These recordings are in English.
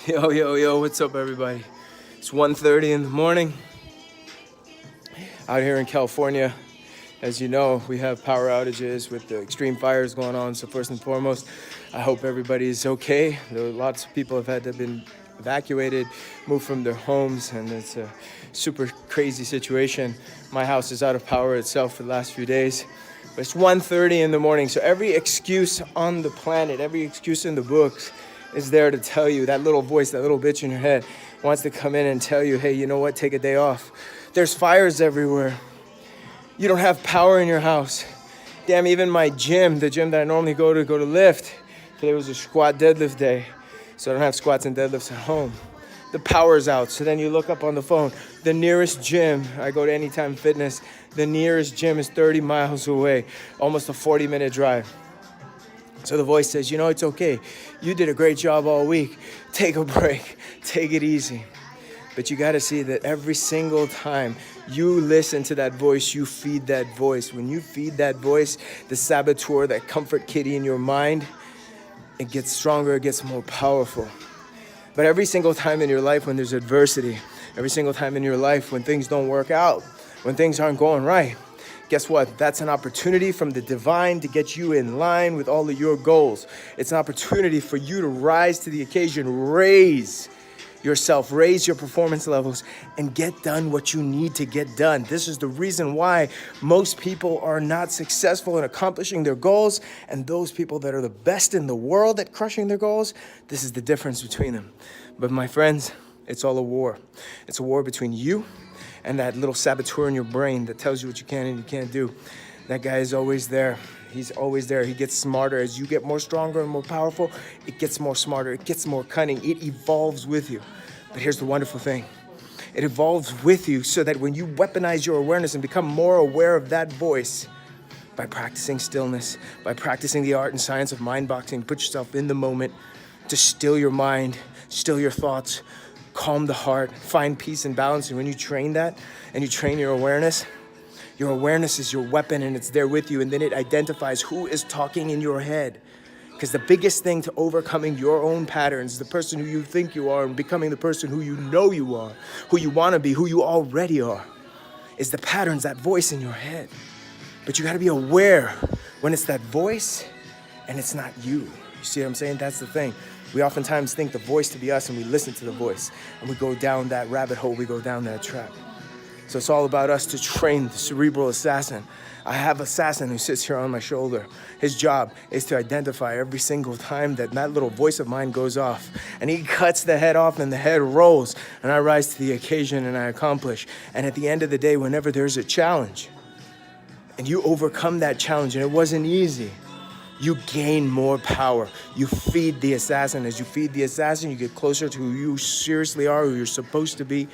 Yo, yo, yo, what's up, everybody? It's 1:30 in the morning out here in California. As you know, we have power outages with the extreme fires going on. So first and foremost, I hope everybody is okay. There are lots of people have had to been evacuated, moved from their homes, and it's a super crazy situation. My house is out of power itself for the last few days. But it's 1:30 in the morning, so every excuse on the planet, every excuse in the books is there to tell you, that little voice, that little bitch in your head wants to come in and tell you, hey, you know what, take a day off. There's fires everywhere. You don't have power in your house. Damn, even my gym, the gym that I normally go to lift, today was a squat deadlift day, so I don't have squats and deadlifts at home. The power's out, so then you look up on the phone. The nearest gym, I go to Anytime Fitness, the nearest gym is 30 miles away, almost a 40-minute drive. So the voice says, you know, it's okay. You did a great job all week. Take a break. Take it easy. But you got to see that every single time you listen to that voice, you feed that voice. When you feed that voice, the saboteur, that comfort kitty in your mind, it gets stronger, it gets more powerful. But every single time in your life when there's adversity, every single time in your life when things don't work out, when things aren't going right, guess what? That's an opportunity from the divine to get you in line with all of your goals. It's an opportunity for you to rise to the occasion, raise yourself, raise your performance levels, and get done what you need to get done. This is the reason why most people are not successful in accomplishing their goals, and those people that are the best in the world at crushing their goals, this is the difference between them. But my friends, it's all a war. It's a war between you and that little saboteur in your brain that tells you what you can and you can't do. That guy is always there. He's always there. He gets smarter. As you get more stronger and more powerful, it gets more smarter. It gets more cunning. It evolves with you. But here's the wonderful thing. It evolves with you so that when you weaponize your awareness and become more aware of that voice, by practicing stillness, by practicing the art and science of mind boxing, put yourself in the moment to still your mind, still your thoughts, calm the heart, find peace and balance. And when you train that and you train your awareness is your weapon and it's there with you. And then it identifies who is talking in your head. Because the biggest thing to overcoming your own patterns, the person who you think you are and becoming the person who you know you are, who you want to be, who you already are, is the patterns, that voice in your head. But you got to be aware when it's that voice and it's not you. You see what I'm saying? That's the thing. We oftentimes think the voice to be us and we listen to the voice and we go down that rabbit hole, we go down that trap. So it's all about us to train the cerebral assassin. I have an assassin who sits here on my shoulder. His job is to identify every single time that little voice of mine goes off. And he cuts the head off and the head rolls. And I rise to the occasion and I accomplish. And at the end of the day, whenever there's a challenge and you overcome that challenge and it wasn't easy, you gain more power. You feed the assassin. As you feed the assassin, you get closer to who you seriously are, who you're supposed to be,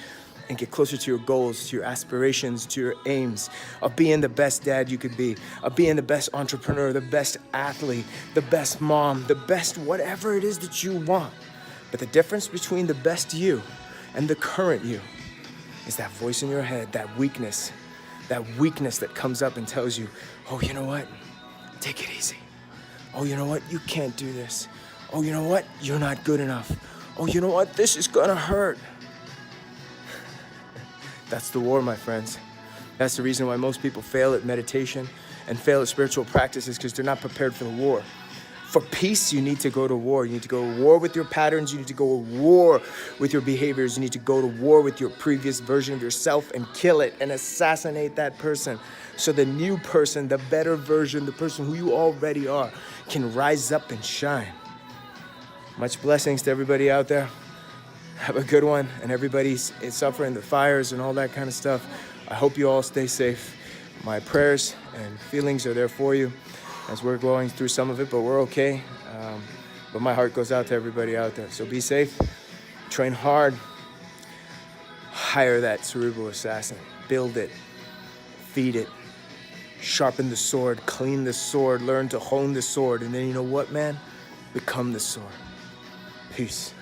and get closer to your goals, to your aspirations, to your aims of being the best dad you could be, of being the best entrepreneur, the best athlete, the best mom, the best whatever it is that you want. But the difference between the best you and the current you is that voice in your head, that weakness that comes up and tells you, oh, you know what? Take it easy. Oh, you know what? You can't do this. Oh, you know what? You're not good enough. Oh, you know what? This is gonna hurt. That's the war, my friends. That's the reason why most people fail at meditation and fail at spiritual practices, because they're not prepared for the war. For peace, you need to go to war. You need to go to war with your patterns. You need to go to war with your behaviors. You need to go to war with your previous version of yourself and kill it and assassinate that person. So the new person, the better version, the person who you already are, can rise up and shine. Much blessings to everybody out there. Have a good one. And everybody's suffering the fires and all that kind of stuff. I hope you all stay safe. My prayers and feelings are there for you as we're going through some of it, but we're okay. But my heart goes out to everybody out there. So be safe, train hard, hire that cerebral assassin, build it, feed it, sharpen the sword, clean the sword, learn to hone the sword. And then you know what, man? Become the sword. Peace.